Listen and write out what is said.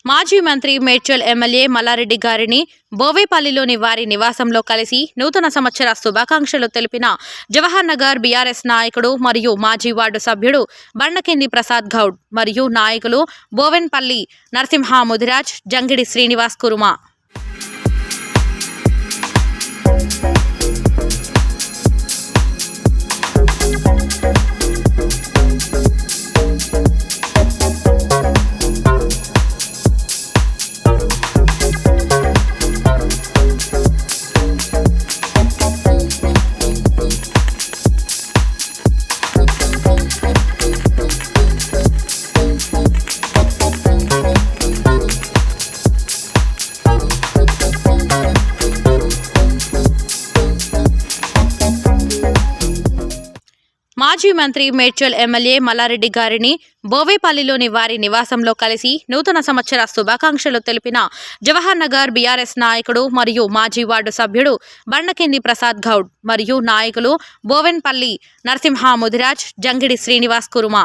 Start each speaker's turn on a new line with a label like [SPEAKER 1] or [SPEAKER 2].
[SPEAKER 1] మాజీ మంత్రి మేడ్చల్ ఎమ్మెల్యే మల్లారెడ్డి గారిని బోవేపల్లిలోని వారి నివాసంలో కలిసి నూతన సంవత్సర శుభాకాంక్షలు తెలిపిన జవహర్ నగర్ బీఆర్ఎస్ నాయకుడు మరియు మాజీ వార్డు సభ్యుడు బండకింది ప్రసాద్ గౌడ్ మరియు నాయకులు బోవెన్పల్లి నరసింహ ముదిరాజ్, జంగిడి శ్రీనివాస్ కురుమ. మాజీ మంత్రి మేడ్చల్ ఎమ్మెల్యే మల్లారెడ్డి గారిని బోవేపల్లిలోని వారి నివాసంలో కలిసి నూతన సంవత్సర శుభాకాంక్షలు తెలిపిన జవహర్ నగర్ బీఆర్ఎస్ నాయకుడు మరియు మాజీ వార్డు సభ్యుడు బండకింది ప్రసాద్ గౌడ్ మరియు నాయకులు బోవెన్పల్లి నరసింహ ముదిరాజ్, జంగిడి శ్రీనివాస్ కురుమ.